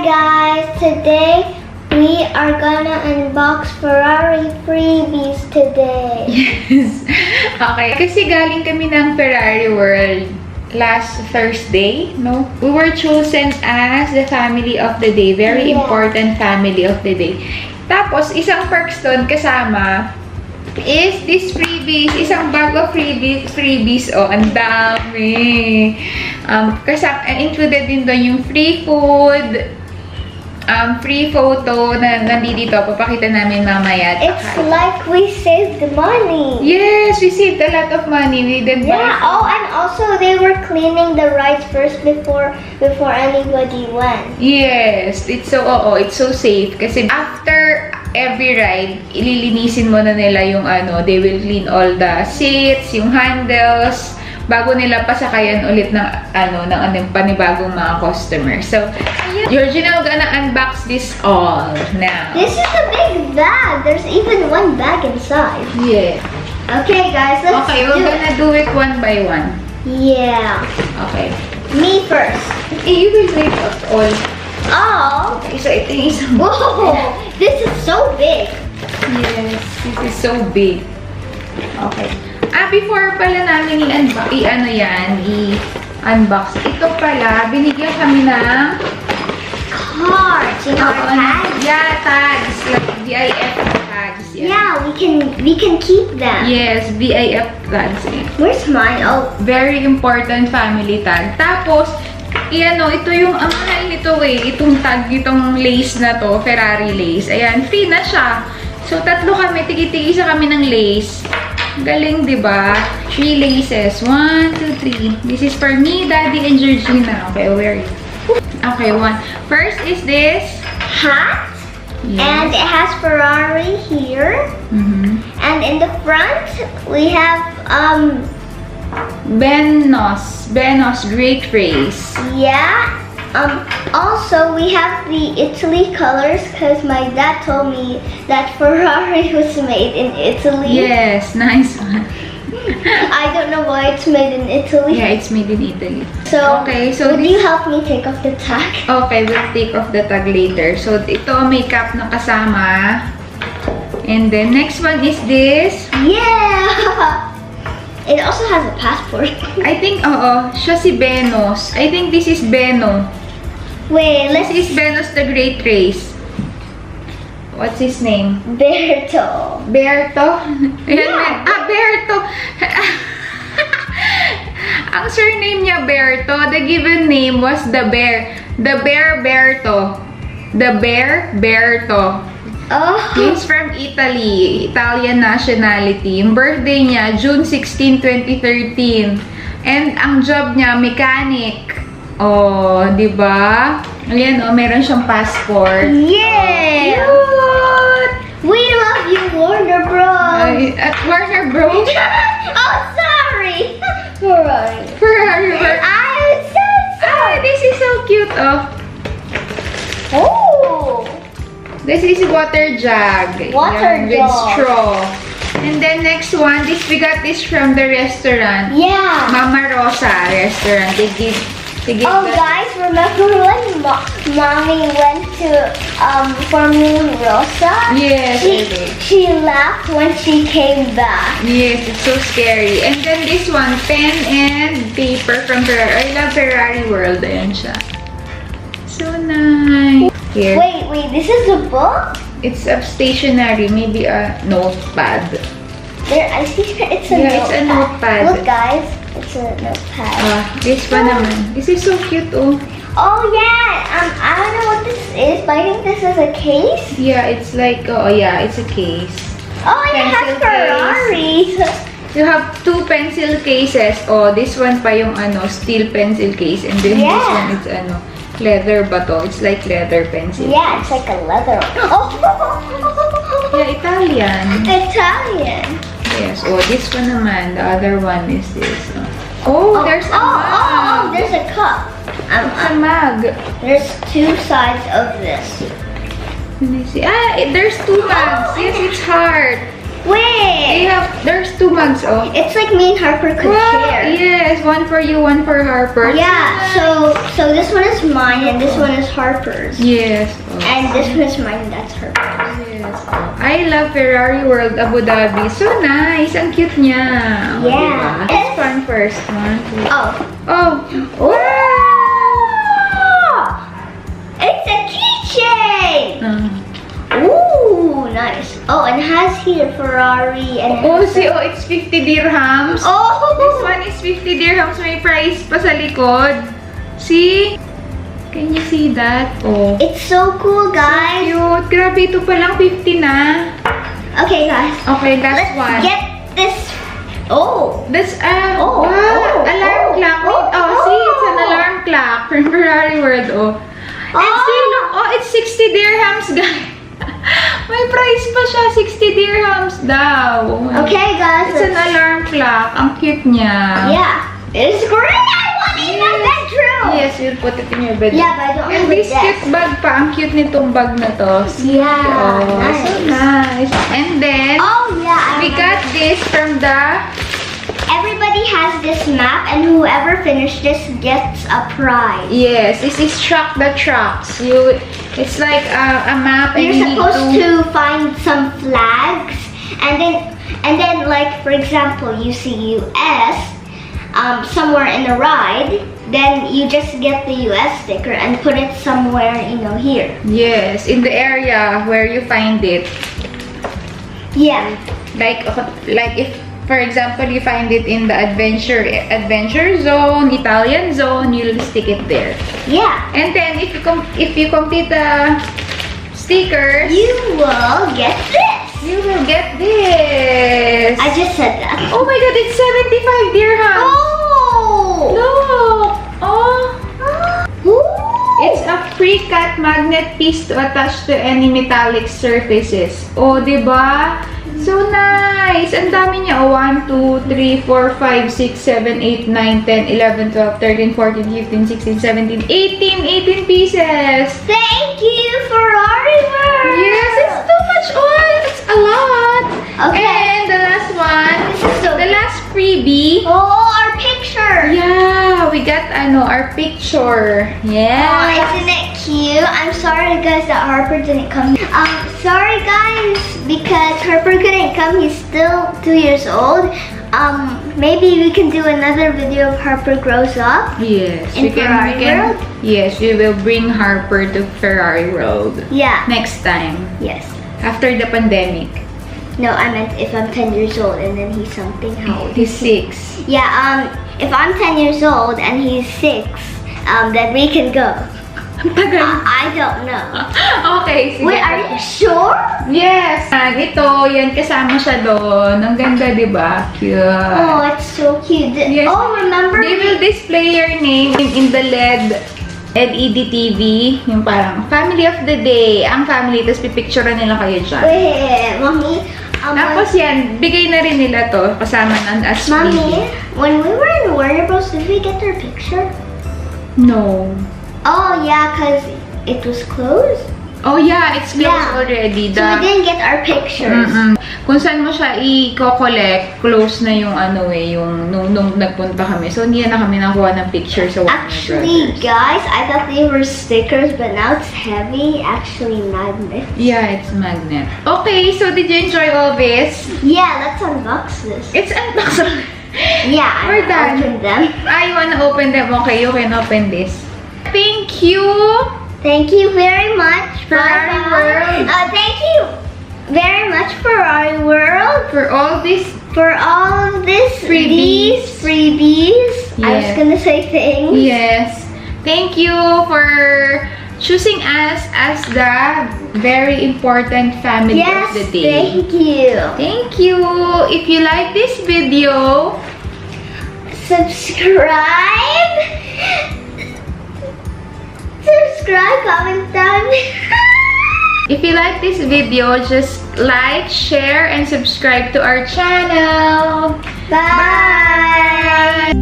guys, today we are gonna unbox Ferrari Freebies today. Yes. Okay. Kasi galing kami ng Ferrari World last Thursday, no? We were chosen as the family of the day. Very important family of the day. Tapos, isang perks doon kasama is this freebies. Isang bag of freebies. Oh, ang dami. Included din doon yung free food, free photo na nandito. Papakita namin mamaya. It's like we saved the money. Yes, we saved a lot of money. We did buy. Yeah. Oh, and also they were cleaning the rides first before anybody went. Yes, it's so safe kasi after every ride, ililinisin mo na nila yung they will clean all the seats, yung handles, bago nila pasakayan ulit ng panibagong mga customers. So, Georgina, we're gonna unbox this all now. This is a big bag. There's even one bag inside. Yeah. Okay, guys, let's we're gonna do it one by one. Yeah. Okay. Me first. You will wait up all. Oh. Okay, so ito yung isang... Whoa! This is so big. Yes, this is so big. Okay. Before pala namin i-unbox, ito pala, binigyan kami ng cards, you know, tags. Yeah, tags. Like VIF tags. Yeah, we can keep them. Yes, VIF tags. Where's mine? Oh, very important family tag. Tapos, ito yung, ang mahal nito itong tag, itong lace na to, Ferrari lace. Ayan, free na siya. So, tatlo kami, tigi-tigisa kami ng lace. Galing, di ba? 3 laces. 1, 2, 3. This is for me, Daddy, and Georgina. Okay, where is it? Okay, one. First is this hat. Yes. And it has Ferrari here. And in the front, we have, Benos Great Race. Yeah. Also, we have the Italy colors because my dad told me that Ferrari was made in Italy. Yes, nice one. I don't know why it's made in Italy. Yeah, it's made in Italy. So, okay, so would you help me take off the tag? Okay, we'll take off the tag later. So, ito may cap na kasama. And then, next one is this. Yeah! It also has a passport. I think, siya si Benos. I think this is Beno. Wait, This is Benos the Great Race. What's his name? Berto. Berto? Yeah. Berto! Ang surname niya, Berto. The given name was the Bear. The Bear Berto. The Bear Berto. Oh. He's from Italy. Italian nationality. Yung birthday niya, June 16, 2013. And ang job niya, mechanic. Oh, di ba? Ayan, meron siyang passport. Yeah! Cute! We love you, Warner Bros. At Warner Bros. Oh, sorry! Ferrari World. I'm so sorry! This is so cute, Oh! This is water jug. Water with jug. straw. And then next one, we got this from the restaurant. Yeah. Mama Rosa restaurant. They give Oh, guys, remember when Mommy went to Formula Rosa? Yes, she laughed when she came back. Yes, it's so scary. And then this one, pen and paper from Ferrari. I love Ferrari World. Ayan siya. So nice. Here. Wait, this is a book? It's a stationery, maybe a notepad. I see it's a notepad. It's a notepad. Look, guys, it's a notepad. This one naman. This is so cute, Oh yeah, I don't know what this is, but I think this is a case. Yeah, it's like, it's a case. Oh, it has Ferrari. You have 2 pencil cases. Oh, this one pa yung steel pencil case. And then this one is leather ba to? It's like leather pencil. Yeah, it's like a leather. Oh! Yeah, Italian. Italian. Yes. Oh, this one naman. The other one is this. There's a mug. There's a cup. It's a mug. There's 2 sides of this. Let me see. There's 2 mugs. Yes, it's heart. Wait! There's 2 mugs, oh. It's like me and Harper could Wow, share. yes, one for you, one for Harper. Yeah, so this one is mine and this one is Harper's. Yes. Oh. And this one is mine and that's Harper's. Yes. Oh. I love Ferrari World Abu Dhabi. So nice. Ang cute niya. Oh, Yeah. diba? This one first. 1, 2. Oh. Oh. Wow! It's a keychain! Ooh, nice. Oh, and it has here Ferrari and it Oh, has see, oh, it's 50 dirhams. This Oh! one is 50 dirhams. May price pa sa likod. See? Can you see that? Oh. It's so cool, guys. Cute. Grabe, ito pa lang 50 na. Okay, guys. Okay, last Let's one. get this. Oh. That's, Oh, wow, oh, alarm oh, clock. oh, Oh, see, it's an oh. alarm clock from Ferrari World, oh. And Oh. see, look, oh, it's 60 dirhams, guys. May price pa siya, 60 dirhams daw. Oh my Okay, guys. It's an alarm clock. Ang cute niya. Yeah. It's great. I want it in my bedroom. Yes, you'll put it in your bed. Yeah, but I don't And have a this desk. cute bag pa. Ang cute nitong bag na to. See? Yeah, Oh, nice. so nice. And then, Oh, yeah. we got this from the... Everybody has this map, and whoever finished this gets a prize. Yes, this is Track the Tracks. It's like a map, and You're you need supposed to find some flags, and then like for example, you see US somewhere in a ride, then you just get the US sticker and put it somewhere, here. Yes, in the area where you find it. Yeah. Like if, for example, you find it in the adventure zone, Italian zone, you'll stick it there. Yeah. And then if you complete the stickers, You will get this. you will get this. I just said that. Oh my god, it's 75 dirhams. Oh. Look. Oh. Ooh. It's a pre-cut magnet piece to attach to any metallic surfaces. Oh, diba? So nice! Ang dami niya. Oh, 1, 2, 3, 4, 5, 6, 7, 8, 9, 10, 11, 12, 13, 14, 15, 16, 17, 18 pieces! Thank you, Ferrari World. Yes, it's too much oil! It's a lot! Okay. And the last one, This is so the last freebie. Oh, our picture. Yeah, we got our picture. Oh, Yeah. isn't it cute? I'm sorry, guys, that Harper didn't come. Sorry, guys, because Harper couldn't come. He's still 2 years old. Maybe we can do another video of Harper grows up. Yes, In Ferrari World? Yes, we will bring Harper to Ferrari World Yeah. next time Yes. after the pandemic. No, I meant if I'm 10 years old and then he's something. How old? He's 6. Yeah. If I'm 10 years old and he's 6, then we can go. Ang tagal. I don't know. Okay, sige. Wait, are you sure? Yes. Ito, yan, kasama siya doon. Ang ganda, di ba? Cute. Oh, it's so cute. Yes. Oh, remember? They will display your name in the LED TV. Yung parang family of the day. Ang family, tapos pipicturean nila kayo dyan. Wait, Mommy. Tapos yan, bigay na rin nila to kasama ng as Mommy, freebie. when we were in Warner Bros, did we get their picture? No. Oh, yeah, because it was closed. Oh yeah, it's closed Yeah. already. So we didn't get our pictures. Kung saan mo siya i-collect, close na yung yung nung nagpunta kami. So hindi na kami nakuha ng picture sa Warner Actually, Brothers. guys, I thought they were stickers, but now it's heavy. Actually, magnet. Yeah, it's magnet. Okay, so did you enjoy all this? Yeah, let's unbox this. It's unboxable. Yeah, We're done. opened them. I wanna open them. Okay, you can open this. Thank you! Thank you very much, Ferrari World. Thank you very much, Ferrari World, For all this. for all of this Freebies. these freebies. I was Yes. gonna say things. Yes. Thank you for choosing us as the very important family Yes, of the day. thank you. Thank you. If you like this video, Subscribe. Subscribe, comment down. if you like this video, just like, share, and subscribe to our channel. Bye.